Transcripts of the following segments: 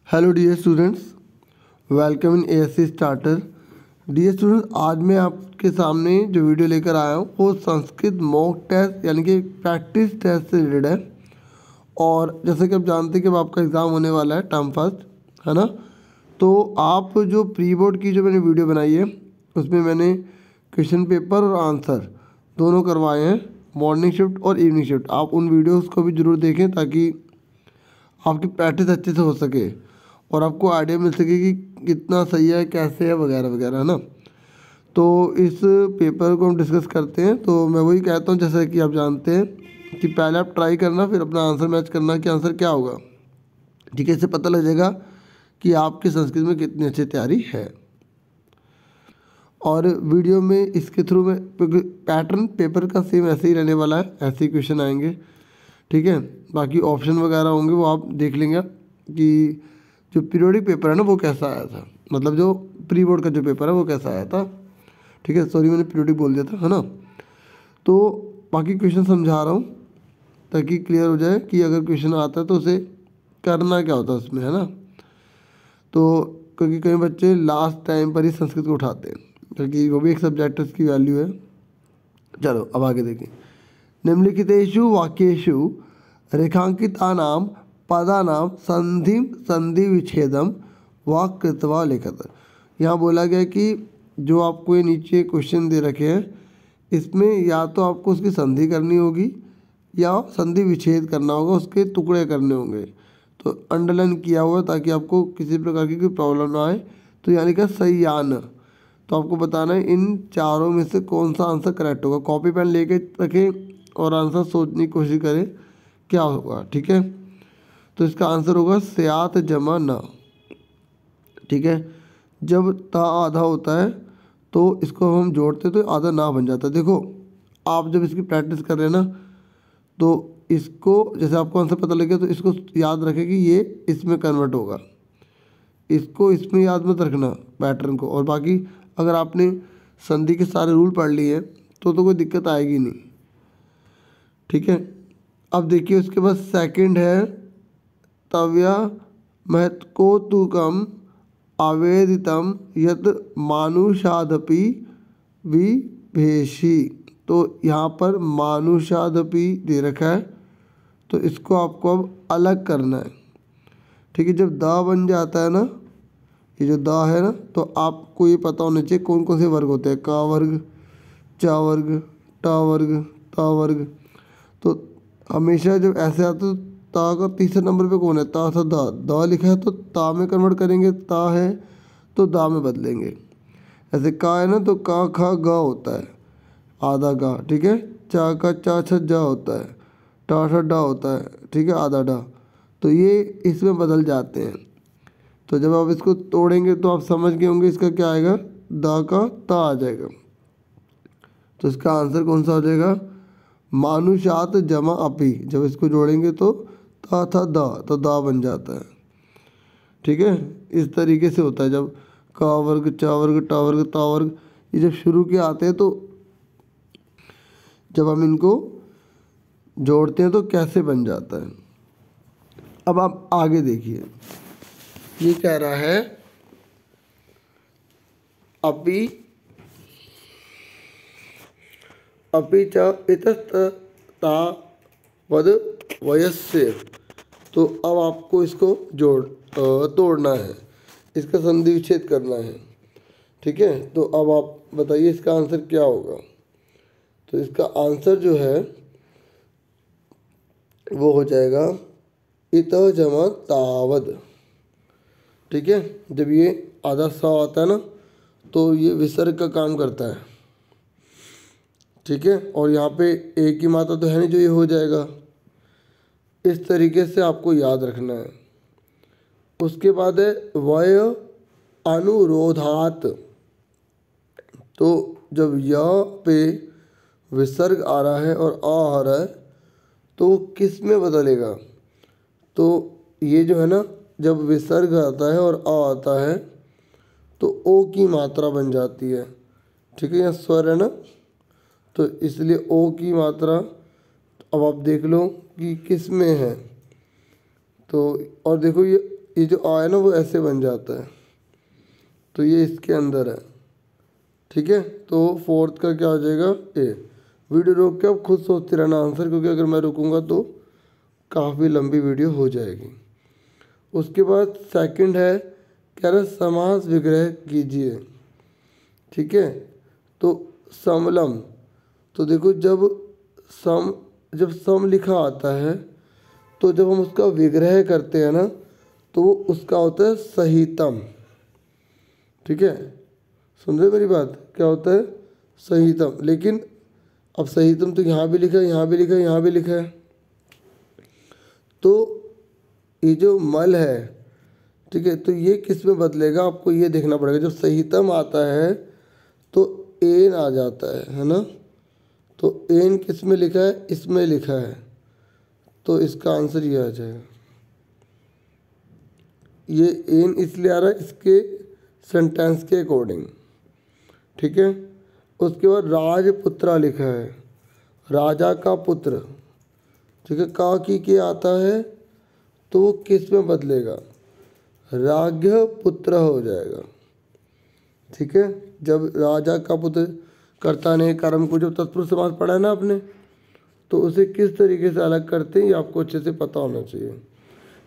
Hello dear students, welcome in ASC starter. Dear students, आज मैं आपके सामने जो वीडियो लेकर आया हूँ वो संस्कृत मॉक टेस्ट यानी कि प्रैक्टिस टेस्ट से रिलेटेड है। और जैसे कि आप जानते हैं कि अब आपका एग्ज़ाम होने वाला है टर्म फर्स्ट, है ना। तो आप जो प्री बोर्ड की जो मैंने वीडियो बनाई है उसमें मैंने क्वेश्चन पेपर और आंसर दोनों करवाए हैं, मॉर्निंग शिफ्ट और इवनिंग शिफ्ट। आप उन वीडियोज़ को भी ज़रूर देखें ताकि आपकी प्रैक्टिस अच्छे से हो सके और आपको आइडिया मिल सके कि कितना सही है, कैसे है, वगैरह वगैरह, है ना। तो इस पेपर को हम डिस्कस करते हैं। तो मैं वही कहता हूँ, जैसा कि आप जानते हैं कि पहले आप ट्राई करना, फिर अपना आंसर मैच करना कि आंसर क्या होगा। ठीक है, इससे पता लग जाएगा कि आपकी संस्कृत में कितनी अच्छी तैयारी है। और वीडियो में इसके थ्रू में पैटर्न पेपर का सेम ऐसे ही रहने वाला है, ऐसे ही क्वेश्चन आएंगे। ठीक है, बाकी ऑप्शन वगैरह होंगे वो आप देख लेंगे कि जो पीरियोडिक पेपर है ना वो कैसा आया था, मतलब जो प्री बोर्ड का जो पेपर है वो कैसा आया था। ठीक है, सॉरी मैंने पीरियोडिक बोल दिया था, है ना। तो बाकी क्वेश्चन समझा रहा हूँ ताकि क्लियर हो जाए कि अगर क्वेश्चन आता है तो उसे करना क्या होता है उसमें, है ना। तो क्योंकि कई बच्चे लास्ट टाइम पर ही संस्कृत को उठाते हैं क्योंकि वो भी एक सब्जेक्ट है, उसकी वैल्यू है। चलो अब आगे देखें। निम्नलिखितेषु वाक्येषु रेखांकितानां पदानां संधिं संधि विच्छेदम वा कृत्वा लिखत। यहाँ बोला गया कि जो आपको ये नीचे क्वेश्चन दे रखे हैं इसमें या तो आपको उसकी संधि करनी होगी या संधि विच्छेद करना होगा, उसके टुकड़े करने होंगे। तो अंडरलाइन किया हुआ ताकि आपको किसी प्रकार की कोई प्रॉब्लम ना आए। तो यानी कि संयान, तो आपको बताना है इन चारों में से कौन सा आंसर करेक्ट होगा। कॉपी पेन लेके रखें और आंसर सोचने की कोशिश करें क्या होगा। ठीक है, तो इसका आंसर होगा स्यात जमा न। ठीक है, जब ता आधा होता है तो इसको हम जोड़ते तो आधा ना बन जाता है। देखो आप जब इसकी प्रैक्टिस कर रहे हैं ना तो इसको जैसे आपको आंसर पता लगे तो इसको याद रखें कि ये इसमें कन्वर्ट होगा, इसको इसमें याद मत रखना पैटर्न को। और बाकी अगर आपने संधि के सारे रूल पढ़ लिए हैं तो कोई दिक्कत आएगी नहीं। ठीक है, अब देखिए उसके बाद सेकंड है तव्या महत्कोतुकम आवेदितम यत मानुषादपि विभेषी। तो यहाँ पर मानुषादपि दे रखा है तो इसको आपको अब अलग करना है। ठीक है, जब दा बन जाता है ना, ये जो दा है ना, तो आपको ये पता होना चाहिए कौन कौन से वर्ग होते हैं। का वर्ग, चा वर्ग, टा वर्ग, ता वर्ग। तो हमेशा जब ऐसे आता है तो ता का तीसरे नंबर पे कौन है, ता था दा, दा लिखा है तो ता में कन्वर्ट करेंगे, ता है तो दा में बदलेंगे। ऐसे का है ना तो का खा गा होता है, आधा गा। ठीक है, चा का चा छ जा होता है, टा ठा डा होता है, ठीक है, आधा डा। तो ये इसमें बदल जाते हैं। तो जब आप इसको तोड़ेंगे तो आप समझ गए होंगे इसका क्या आएगा, दा का ता आ जाएगा। तो इसका आंसर कौन सा हो जाएगा, मानुषात जमा अपी। जब इसको जोड़ेंगे तो ता था दा, तो दा बन जाता है। ठीक है, इस तरीके से होता है जब का वर्ग, चा वर्ग, टा वर्ग, ता वर्ग ये जब शुरू के आते हैं तो जब हम इनको जोड़ते हैं तो कैसे बन जाता है। अब आप आगे देखिए, ये कह रहा है अपि अपि च इतस्तावद् वयस्य। तो अब आपको इसको तोड़ना है, इसका संधि विच्छेद करना है। ठीक है, तो अब आप बताइए इसका आंसर क्या होगा। तो इसका आंसर जो है वो हो जाएगा इत जमा तावद। ठीक है, जब ये आधा सा आता है ना तो ये विसर्ग का काम करता है। ठीक है, और यहाँ पे एक ही मात्रा तो है नहीं जो ये हो जाएगा। इस तरीके से आपको याद रखना है। उसके बाद है वय अनुरोधात। तो जब य पे विसर्ग आ रहा है और आ रहा है तो वो किस में बदलेगा। तो ये जो है ना, जब विसर्ग आता है और आ आता है तो ओ की मात्रा बन जाती है। ठीक है, यहाँ स्वर है ना, तो इसलिए ओ की मात्रा अब आप देख लो कि किस में है। तो और देखो ये ये जो आ है ना वो ऐसे बन जाता है, तो ये इसके अंदर है। ठीक है, तो फोर्थ का क्या हो जाएगा ए। वीडियो रोक के आप खुद सोचते रहना आंसर, क्योंकि अगर मैं रुकूंगा तो काफ़ी लंबी वीडियो हो जाएगी। उसके बाद सेकंड है, कह रहा समास विग्रह कीजिए। ठीक है, तो समलम, तो देखो जब सम लिखा आता है तो जब हम उसका विग्रह करते हैं ना तो वो उसका होता है सहीतम। ठीक है, सुन रहे मेरी बात, क्या होता है सहीतम। लेकिन अब सहीतम तो यहाँ भी लिखा है, यहाँ भी लिखा है, यहाँ भी लिखा है, तो ये जो मल है, ठीक है, तो ये किस में बदलेगा आपको ये देखना पड़ेगा। जब सहीतम आता है तो एन आ जाता है ना, तो एन किस में लिखा है, इसमें लिखा है, तो इसका आंसर ये आ जाएगा। ये एन इसलिए आ रहा है इसके सेंटेंस के अकॉर्डिंग। ठीक है, उसके बाद राजपुत्रा लिखा है, राजा का पुत्र। ठीक है, का की के आता है तो वो किस में बदलेगा, राज्य पुत्र हो जाएगा। ठीक है, जब राजा का पुत्र कर्ता ने कर्म को जब तत्पुरुष समास पढ़ा है ना आपने, तो उसे किस तरीके से अलग करते हैं ये आपको अच्छे से पता होना चाहिए।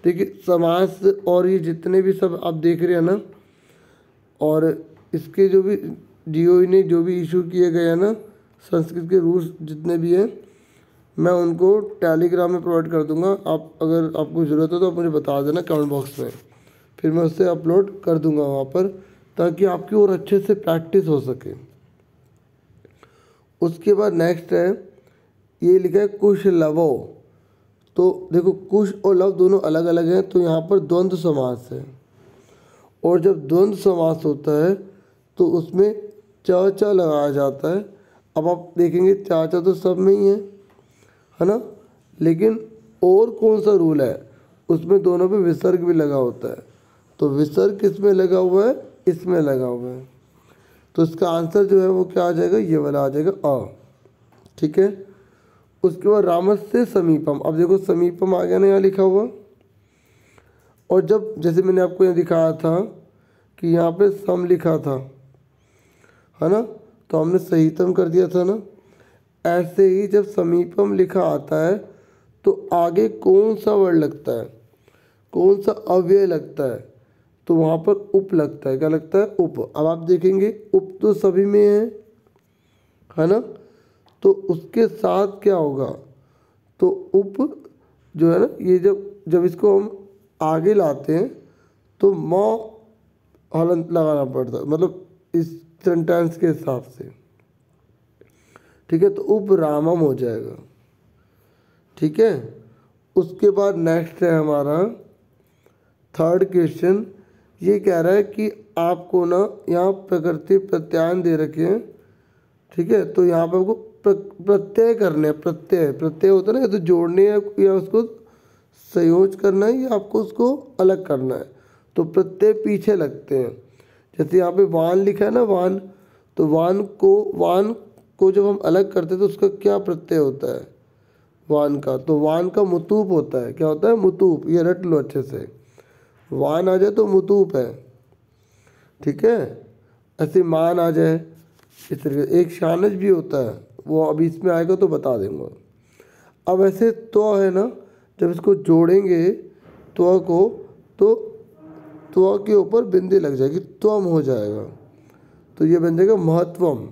ठीक है, समास और ये जितने भी सब आप देख रहे हैं ना, और इसके जो भी DOE ने जो भी इशू किए गए हैं ना संस्कृत के रूल्स जितने भी हैं, मैं उनको टेलीग्राम में प्रोवाइड कर दूंगा। आप अगर आपको ज़रूरत हो तो आप मुझे बता देना कमेंट बॉक्स में, फिर मैं उससे अपलोड कर दूंगा वहाँ पर, ताकि आपकी और अच्छे से प्रैक्टिस हो सके। उसके बाद नेक्स्ट है, ये लिखा है कुश लवो। तो देखो कुश और लव दोनों अलग अलग हैं, तो यहाँ पर द्वंद्व समास है, और जब द्वंद्व समास होता है तो उसमें च लगाया जाता है। अब आप देखेंगे चाचा तो सब में ही है ना, लेकिन और कौन सा रूल है, उसमें दोनों पे विसर्ग भी लगा होता है। तो विसर्ग किस में लगा हुआ है, इसमें लगा हुआ है, तो इसका आंसर जो है वो क्या आ जाएगा, ये वाला आ जाएगा अ। ठीक है, उसके बाद रामस्य समीपम। अब देखो समीपम आ गया ना यहाँ लिखा हुआ, और जब जैसे मैंने आपको यहाँ दिखाया था कि यहाँ पे सम लिखा था है ना, तो हमने सहीतम कर दिया था ना, ऐसे ही जब समीपम लिखा आता है तो आगे कौन सा वर्ड लगता है, कौन सा अव्यय लगता है, तो वहाँ पर उप लगता है। क्या लगता है, उप। अब आप देखेंगे उप तो सभी में है ना, तो उसके साथ क्या होगा, तो उप जो है ना, ये जब इसको हम आगे लाते हैं तो म हलंत लगाना पड़ता है, मतलब इस सेंटेंस के हिसाब से। ठीक है, तो उप रामम हो जाएगा। ठीक है, उसके बाद नेक्स्ट है हमारा थर्ड क्वेश्चन। ये कह रहा है कि आपको ना यहाँ प्रकृति प्रत्यायन दे रखे हैं। ठीक है, तो यहाँ पर आपको प्रत्यय करने हैं। प्रत्यय होता है ना, या तो जोड़ने हैं या उसको संयोज करना है या आपको उसको अलग करना है, तो प्रत्यय पीछे लगते हैं। जैसे यहाँ पे वान लिखा है ना, वान, तो वान को जब हम अलग करते हैं तो उसका क्या प्रत्यय होता है वान का, तो वान का मुतूप होता है। क्या होता है, मुतूप। ये रट लो अच्छे से, वान आ जाए तो मुतूप है। ठीक है, ऐसे मान आ जाए इस तरीके। एक शानज भी होता है, वो अभी इसमें आएगा तो बता देंगे। अब ऐसे तो है ना, जब इसको जोड़ेंगे तो को, तो के ऊपर बिंदी लग जाएगी, त्वम हो जाएगा, तो ये बन जाएगा महत्वम।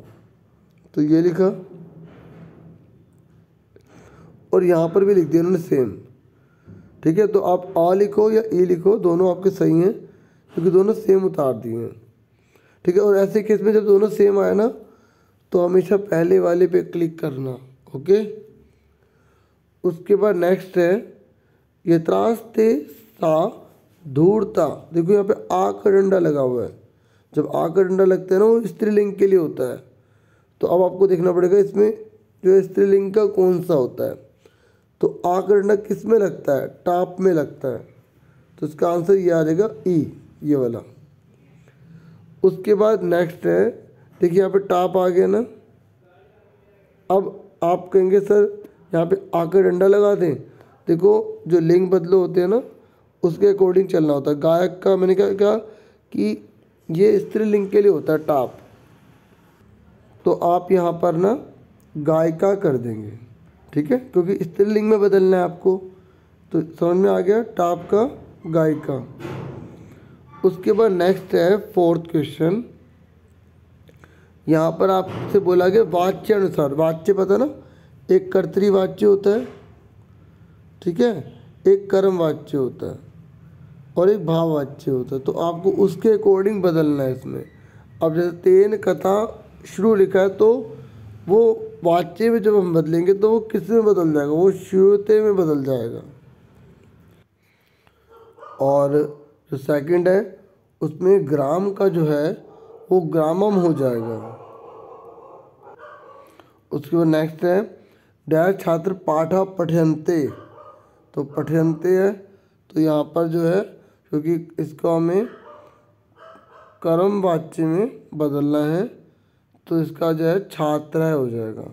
तो ये लिखा, और यहाँ पर भी लिख दिया उन्होंने सेम। ठीक है, तो आप आ लिखो या ई लिखो, दोनों आपके सही हैं, क्योंकि दोनों सेम उतार दिए हैं। ठीक है, और ऐसे केस में जब दोनों सेम आए ना, तो हमेशा पहले वाले पे क्लिक करना। ओके, उसके बाद नेक्स्ट है यत्रास्ते सा धूर्ता। देखो यहाँ पे आ का डंडा लगा हुआ है, जब आ का डंडा लगता है ना वो स्त्रीलिंग के लिए होता है। तो अब आपको देखना पड़ेगा इसमें जो स्त्रीलिंग का कौन सा होता है, तो आ का डंडा किस में लगता है, टाप में लगता है, तो इसका आंसर ये आ जाएगा ई, ये वाला। उसके बाद नेक्स्ट है, देखिए यहाँ पे टाप आ गया ना। अब आप कहेंगे सर यहाँ पे आ का डंडा लगा दें, देखो जो लिंग बदलो होते हैं ना उसके अकॉर्डिंग चलना होता है। गायक का मैंने क्या कहा कि ये स्त्रीलिंग के लिए होता है टाप, तो आप यहाँ पर ना गायिका कर देंगे, ठीक है, क्योंकि स्त्रीलिंग में बदलना है आपको। तो समझ में आ गया, टाप का गायिका। उसके बाद नेक्स्ट है 4th क्वेश्चन। यहाँ पर आपसे बोला गया वाच्य अनुसार, वाच्य पता ना, एक कर्तरी वाच्य होता है, ठीक है, एक कर्म वाच्य होता है और एक भाव वाच्य होता है। तो आपको उसके अकॉर्डिंग बदलना है इसमें। अब जैसे तेन कथा शुरू लिखा है, तो वो वाच्य में जब हम बदलेंगे तो वो किस में बदल जाएगा, वो श्रूयते में बदल जाएगा। और जो सेकंड है उसमें ग्राम का जो है वो ग्रामम हो जाएगा। उसके बाद नेक्स्ट है डैश छात्र पाठा पठयन्ते, तो पठयन्ते है, तो यहाँ पर जो है क्योंकि इसको हमें कर्म वाच्य में बदलना है, तो इसका जो है छात्र हो जाएगा।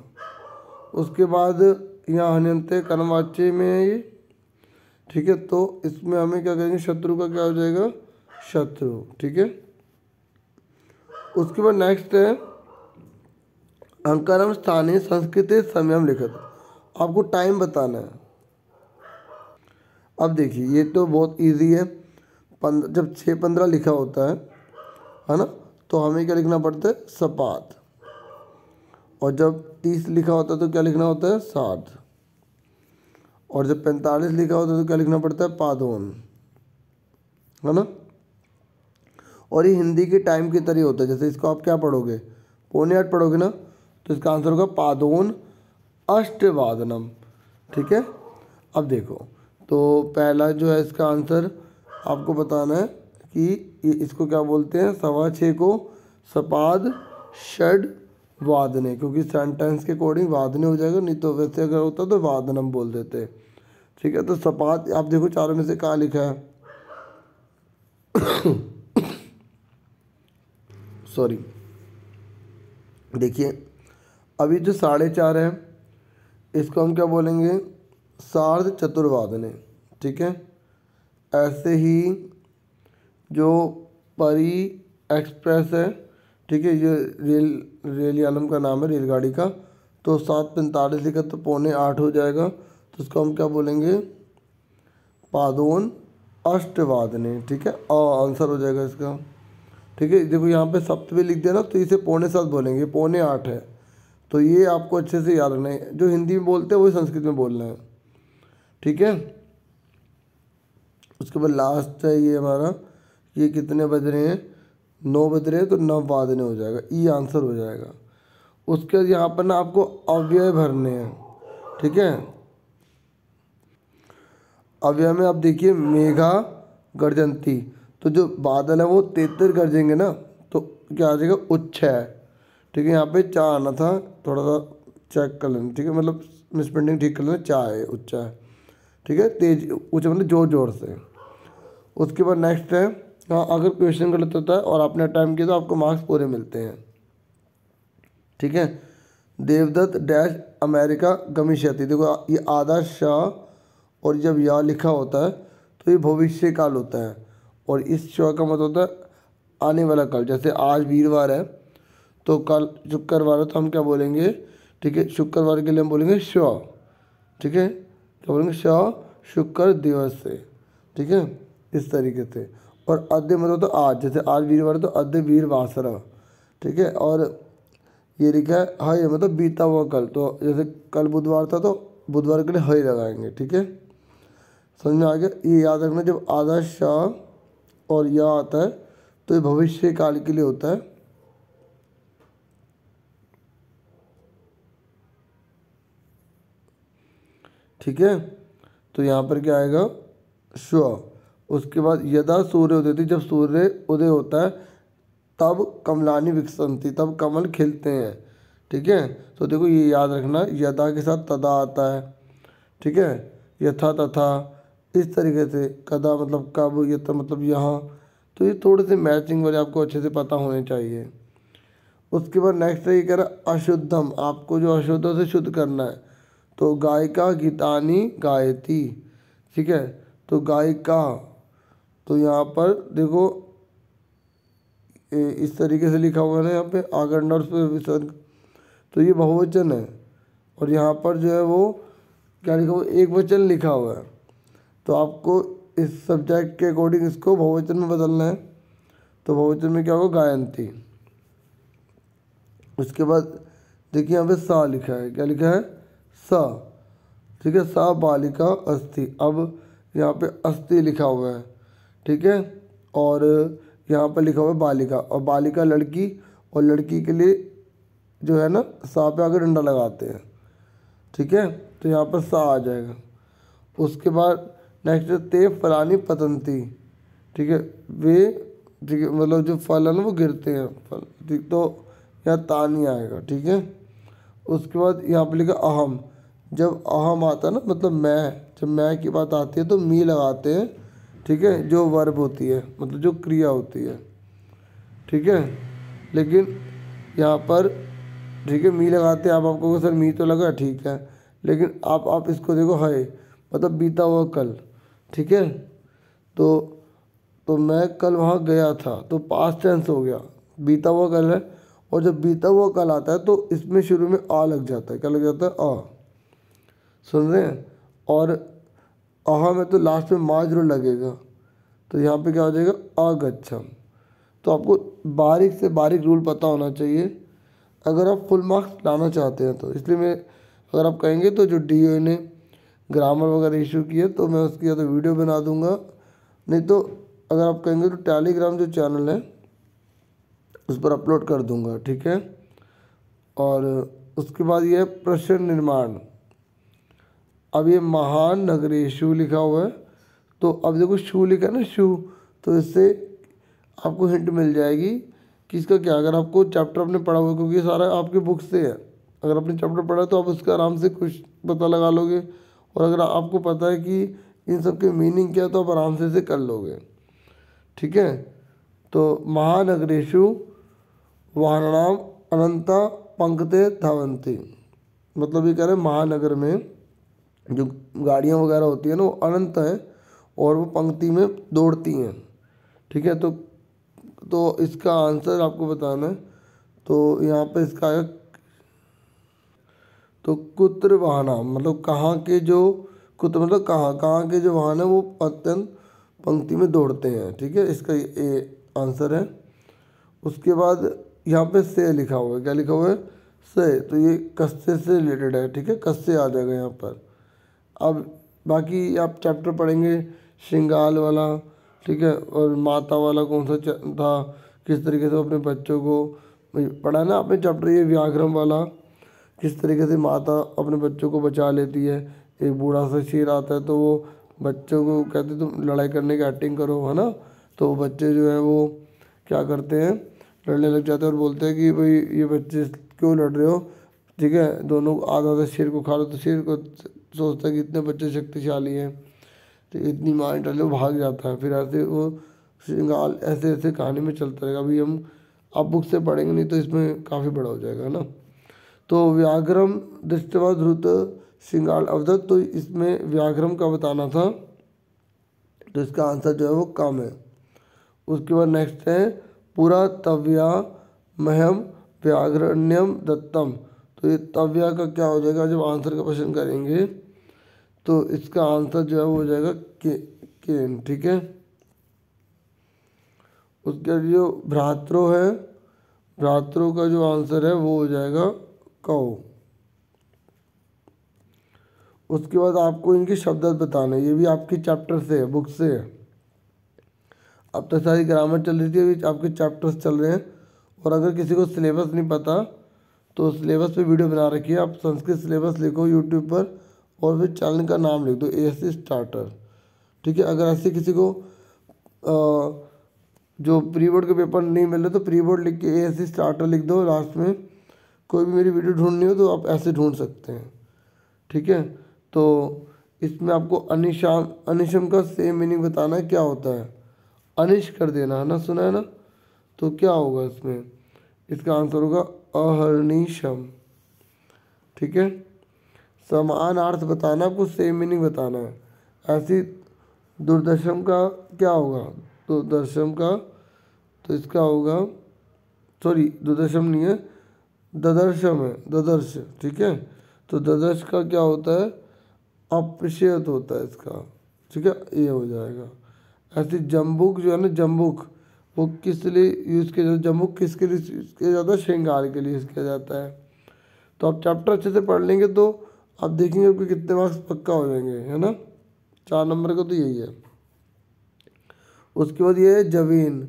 उसके बाद यहाँ हन्यन्ते कर्म वाच्य में है ये, ठीक है, तो इसमें हमें क्या करेंगे, शत्रु का क्या हो जाएगा, शत्रु, ठीक है। उसके बाद नेक्स्ट है अंकरम स्थानीय संस्कृत समयम लिखित, आपको टाइम बताना है। अब देखिए ये तो बहुत इजी है, जब 6:15 लिखा होता है ना, तो हमें क्या लिखना पड़ता है, सपात। और जब 30 लिखा होता है तो क्या लिखना होता है, साध। और जब 45 लिखा होता है तो क्या लिखना पड़ता है, पादोन, है ना। और ये हिंदी के टाइम की तरह होता है, जैसे इसको आप क्या पढ़ोगे, 7:45 पढ़ोगे ना, तो इसका आंसर होगा पादोन अष्टवादनम, ठीक है। अब देखो, तो पहला जो है इसका आंसर आपको बताना है कि ये इसको क्या बोलते हैं, 6:15 को सपाद षड वादने, क्योंकि सेंटेंस के अकॉर्डिंग वादने हो जाएगा, नहीं तो वैसे अगर होता तो वादनम बोल देते, ठीक है। तो सपाद आप देखो चारों में से कहाँ लिखा है, सॉरी, देखिए अभी जो 4:30 है इसको हम क्या बोलेंगे, सार्ध चतुर्वादने, ठीक है। ऐसे ही जो परी एक्सप्रेस है, ठीक है, ये रेल यानम का नाम है, रेलगाड़ी का, तो 7:45 लिखा तो 7:45 हो जाएगा, तो उसको हम क्या बोलेंगे, पादोन अष्टवादने, ठीक है, और आंसर हो जाएगा इसका, ठीक है। देखो यहाँ पे सप्त भी लिख दिया ना, तो इसे 7:45 बोलेंगे, 7:45 है, तो ये आपको अच्छे से याद रखना है, जो हिंदी में बोलते हैं वही संस्कृत में बोलना है, ठीक है। उसके बाद लास्ट है ये हमारा, ये कितने बज रहे हैं, 9 बज रहे हैं, तो 9 वादने हो जाएगा, ई आंसर हो जाएगा। उसके बाद यहाँ पर ना आपको अव्यय भरने हैं, ठीक है। अव्यय में आप देखिए मेघा गर्जंती, तो जो बादल है वो 33 गरजेंगे ना, तो क्या आ जाएगा, उच्च है, ठीक है। यहाँ पे चा आना था, थोड़ा सा चेक कर लेना, ठीक है, मतलब मिसप्रिंटिंग ठीक कर लेना, चा है, उच्च है, ठीक है, तेज ऊँचा मतलब जोर जोर से। उसके बाद नेक्स्ट है, हाँ अगर क्वेश्चन गलत होता है और आपने टाइम किया तो आपको मार्क्स पूरे मिलते हैं, ठीक है। देवदत्त डैश अमेरिका गमिष्यति, देखो ये आधा शाह और जब या लिखा होता है तो ये भविष्य काल होता है, और इस श का मतलब होता है आने वाला कल। जैसे आज वीरवार है तो कल शुक्रवार है, तो हम क्या बोलेंगे, ठीक है, शुक्रवार के लिए हम बोलेंगे श, ठीक है, क्या बोलेंगे, श शुक्र दिवस से, ठीक है, इस तरीके से। और अद्य मतलब तो आज, जैसे आज वीरवार है तो अद्य वीरवासरा, ठीक है। और ये लिखा है हय, मतलब बीता हुआ कल, तो जैसे कल बुधवार था तो बुधवार के लिए हय लगाएंगे, ठीक है। समझ में आ गया, ये याद रखना, जब आधा शाह और या आता है तो ये भविष्य काल के लिए होता है, ठीक है। तो यहाँ पर क्या आएगा, स्व। उसके बाद यदा सूर्य उदयति, जब सूर्य उदय होता है तब कमलानी विकसंती, तब कमल खिलते हैं, ठीक है। तो देखो ये याद रखना, यदा के साथ तदा आता है, ठीक है, यथा तथा, इस तरीके से, कदा मतलब कब, यथा मतलब यहाँ, तो ये थोड़े से मैचिंग वाले आपको अच्छे से पता होने चाहिए। उसके बाद नेक्स्ट है ये कह रहा अशुद्धम, आपको जो अशुद्ध है उसे शुद्ध करना है, तो गायिका गीतानी गायती, ठीक है, तो गायिका तो यहाँ पर देखो इस तरीके से लिखा हुआ है ना, यहाँ पे आगंड और उस पे विसर्ग, तो ये बहुवचन है। और यहाँ पर जो है वो क्या लिखा हुआ है, एक वचन लिखा हुआ है। तो आपको इस सब्जेक्ट के अकॉर्डिंग इसको बहुवचन में बदलना है। तो बहुवचन में क्या होगा, गायंती। उसके बाद देखिए यहाँ पे सा लिखा है, क्या लिखा है, सा, ठीक है, सा बालिका अस्ति। अब यहाँ पे अस्ति लिखा हुआ है, ठीक है, और यहाँ पर लिखा हुआ है बालिका, और बालिका लड़की, और लड़की के लिए जो है ना सा पे आगे डंडा लगाते हैं, ठीक है, तो यहाँ पर सा आ जाएगा। उसके बाद नेक्स्ट है ते फलानी पतंती, ठीक है, वे, ठीक है, मतलब जो फल है ना वो गिरते हैं फल, ठीक, तो यहाँ ता नहीं आएगा, ठीक है। उसके बाद यहाँ पे लिखा अहम, जब अहम आता है ना मतलब मैं, जब मैं की बात आती है तो मी लगाते हैं, ठीक है, जो वर्ब होती है मतलब जो क्रिया होती है, ठीक है। लेकिन यहाँ पर ठीक है मी लगाते हैं, आप आपको सर मी तो लगा, ठीक है, लेकिन आप इसको देखो है मतलब बीता हुआ कल, ठीक है। तो मैं कल वहाँ गया था, तो पास्ट टेंस हो गया, बीता हुआ कल है। और जब बीता हुआ कल आता है तो इसमें शुरू में आ लग जाता है, क्या लग जाता है, आ, सुन रहे हैं। और आहा में तो लास्ट में मा जरूर लगेगा, तो यहाँ पे क्या हो जाएगा, अगच्छम। तो आपको बारीक से बारीक रूल पता होना चाहिए अगर आप फुल मार्क्स लाना चाहते हैं। तो इसलिए मैं, अगर आप कहेंगे तो जो DO ने ग्रामर वगैरह इशू किए तो मैं उसकी या तो वीडियो बना दूंगा, नहीं तो अगर आप कहेंगे तो टेलीग्राम जो चैनल है उस पर अपलोड कर दूंगा, ठीक है। और उसके बाद ये है प्रश्न निर्माण। अब ये महान नगरेशु लिखा हुआ है, तो अब देखो शू लिखा है ना, शू, तो इससे आपको हिंट मिल जाएगी कि इसका क्या, अगर आपको चैप्टर आपने पढ़ा हुआ, क्योंकि ये सारा आपके बुक से है, अगर आपने चैप्टर पढ़ा तो आप उसका आराम से कुछ पता लगा लोगे। और अगर आपको पता है कि इन सब के मीनिंग क्या है तो आप आराम से इसे कर लोगे, ठीक है। तो महानगरेशु वाहनानाम अनंता पंक्ते धावन्ति, मतलब ये कह रहे हैं महानगर में जो गाड़ियाँ वगैरह होती है ना वो अनंत है और वो पंक्ति में दौड़ती हैं, ठीक है। तो इसका आंसर आपको बताना है। तो यहाँ पे इसका आएगा, तो कुत्र वाहना मतलब कहाँ के जो, कुत्र मतलब कहाँ के जो वाहन है वो अत्यंत पंक्ति में दौड़ते हैं, ठीक है, इसका ये आंसर है। उसके बाद यहाँ पे से लिखा हुआ है, क्या लिखा हुआ है, से, तो ये कस्से से रिलेटेड है, ठीक है, कस्से आ जाएगा यहाँ पर। अब बाकी आप चैप्टर पढ़ेंगे श्रृंगाल वाला, ठीक है, और माता वाला कौन सा था, किस तरीके से अपने बच्चों को पढ़ा ना आपने चैप्टर, ये व्याघ्रम वाला, किस तरीके से माता अपने बच्चों को बचा लेती है। एक बूढ़ा सा शेर आता है तो वो बच्चों को कहते तुम लड़ाई करने की एक्टिंग करो, है ना, तो बच्चे जो है वो क्या करते हैं, लड़ने लग जाते हैं और बोलते हैं कि भाई ये बच्चे क्यों लड़ रहे हो, ठीक है, दोनों आधा आधा शेर को खा लो। तो शेर को सोचता है कि इतने बच्चे शक्तिशाली हैं तो इतनी मार डाले, वो भाग जाता है। फिर ऐसे वो श्रृंगाल ऐसे ऐसे कहानी में चलता रहेगा। अभी हम आप बुक से पढ़ेंगे नहीं तो इसमें काफ़ी बड़ा हो जाएगा, है ना। तो व्याघ्रम दृष्टवा ध्रुत श्रृंगाल अवदत्त, तो इसमें व्याघ्रम का बताना था, तो इसका आंसर जो है वो कम है। उसके बाद नेक्स्ट है पुरातव्या महम व्याघ्रण्यम दत्तम, तो ये तव्या का क्या हो जाएगा, जब आंसर का क्वेश्चन करेंगे तो इसका आंसर जो है वो हो जाएगा केन, ठीक है। उसके जो भ्रातृ है, भ्रातृ का जो आंसर है वो हो जाएगा कौ। उसके बाद आपको इनके शब्द बताने, ये भी आपके चैप्टर से है, बुक से है। अब तो सारी ग्रामर चल रही थी, अभी आपके चैप्टर्स चल रहे हैं। और अगर किसी को सिलेबस नहीं पता तो सिलेबस पे वीडियो बना रखी है, आप संस्कृत सिलेबस लिखो यूट्यूब पर और फिर चैनल का नाम लिख दो ASC स्टार्टर, ठीक है। अगर ऐसे किसी को जो प्री बोर्ड के पेपर नहीं मिल रहे तो प्री बोर्ड लिख के ASC स्टार्टर लिख दो लास्ट में। कोई भी मेरी वीडियो ढूंढनी हो तो आप ऐसे ढूंढ सकते हैं, ठीक है। तो इसमें आपको अनिशाम, अनिशम का सेम मीनिंग बताना है, क्या होता है, अनिश कर देना है ना, सुना है ना, तो क्या होगा इसमें, इसका आंसर होगा अहर्निशम, ठीक है। समान अर्थ बताना, आपको सेम मीनिंग बताना है। ऐसी दूरदर्शन का क्या होगा, दूरदर्शन का तो इसका होगा, सॉरी दूरदर्शन नहीं है, ददर्शम है, ददर्श, ठीक है। तो ददर्श का क्या होता है, अप्रिशियत होता है इसका, ठीक है, ये हो जाएगा। ऐसे जम्बुक जो है ना, जम्बुक वो किस लिए यूज़ किया जाता है, जम्बुक किसके लिए यूज़ किया जाता है, श्रृंगार के लिए यूज़ किया जाता है। तो आप चैप्टर अच्छे से पढ़ लेंगे तो आप देखेंगे आपके कितने मार्क्स पक्का हो जाएंगे, है ना। 4 नंबर का तो यही है। उसके बाद ये है जवीन।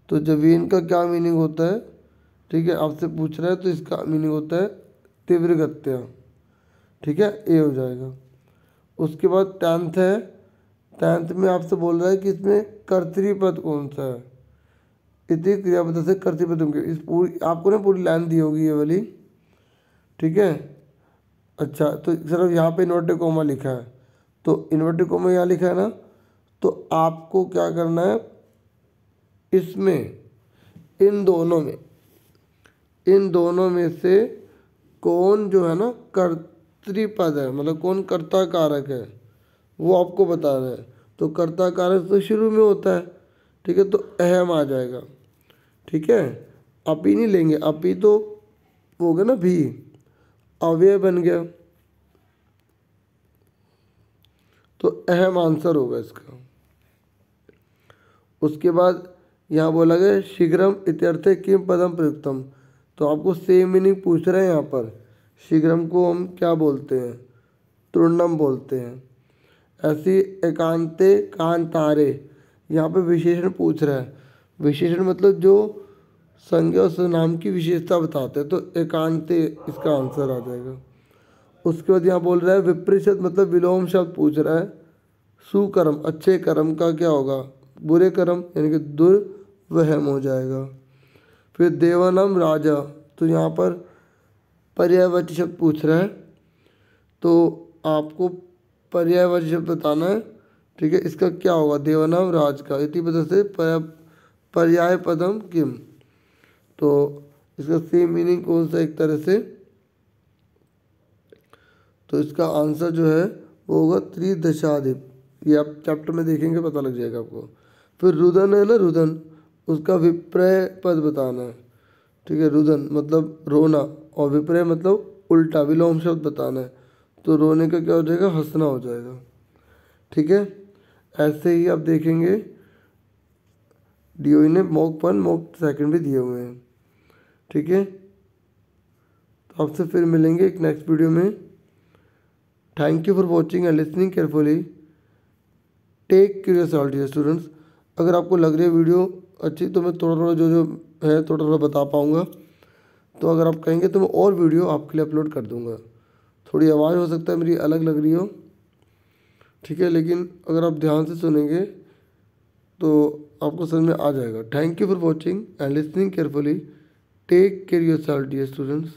तो जवीन का क्या मीनिंग होता है, ठीक है, आपसे पूछ रहा है तो इसका मीनिंग होता है तीव्र गत्या, ठीक है, ये हो जाएगा। उसके बाद 10th है, 10th में आपसे बोल रहा है कि इसमें कर्तृपद कौन सा है, इति क्रियापद से कर्तृपद होंगे। इस पूरी आपको ना पूरी लाइन दी होगी ये वाली, ठीक है। अच्छा तो सिर्फ यहाँ पे इन्वर्टेड कोमा लिखा है, तो इन्वर्टेड कोमा यहाँ लिखा है ना, तो आपको क्या करना है, इसमें इन दोनों में से कौन जो है ना कर्तृपद है, मतलब कौन कर्ता कारक है, वो आपको बताना है। तो कर्ता कारक तो शुरू में होता है, ठीक है, तो अहम आ जाएगा, ठीक है। अपी नहीं लेंगे, अपी तो हो गया ना भी, अव्यय बन गया, तो अहम आंसर होगा इसका। उसके बाद यहाँ बोला गया शीघ्रम इत्यर्थे किम पदम प्रयुक्तम। तो आपको सेम मीनिंग पूछ रहे हैं यहाँ पर। शीघ्रम को हम क्या बोलते हैं, तृणम बोलते हैं। ऐसी एकांते कांतारे, यहाँ पे विशेषण पूछ रहा है। विशेषण मतलब जो संज्ञा और सर्वनाम की विशेषता बताते हैं, तो एकांते इसका आंसर आ जाएगा। उसके बाद यहाँ बोल रहा है विपरीत शब्द, मतलब विलोम शब्द पूछ रहा है। सुकर्म अच्छे कर्म का क्या होगा, बुरे कर्म, यानी कि दुर्वहम हो जाएगा। फिर देवानम राजा, तो यहाँ पर पर्यायवाची शब्द पूछ रहा है, तो आपको पर्यायवाची शब्द बताना है, ठीक है। इसका क्या होगा, देवानाम राज का, इति पद से पर्याय पदम किम। तो इसका सेम मीनिंग कौन सा एक तरह से, तो इसका आंसर जो है वो होगा त्रिदशाधिप। ये आप चैप्टर में देखेंगे पता लग जाएगा आपको। फिर रुदन है ना, रुदन, उसका विपर्य पद बताना है, ठीक है। रुदन मतलब रोना, और विपर्य मतलब उल्टा विलोम शब्द बताना है। तो रोने का क्या हो जाएगा, हंसना हो जाएगा, ठीक है। ऐसे ही आप देखेंगे डीओई ने मॉक 1 मॉक 2 भी दिए हुए हैं, ठीक है। तो आपसे फिर मिलेंगे एक नेक्स्ट वीडियो में। Thank you for watching and listening carefully. Take curiosity students. अगर आपको लग रही है वीडियो अच्छी, तो मैं थोड़ा थोड़ा जो है थोड़ा थोड़ा बता पाऊँगा। तो अगर आप कहेंगे तो मैं और वीडियो आपके लिए अपलोड कर दूँगा। थोड़ी आवाज़ हो सकता है मेरी अलग लग रही हो, ठीक है, लेकिन अगर आप ध्यान से सुनेंगे तो आपको समझ में आ जाएगा। Thank you for watching and listening carefully. Take care yourself dear students.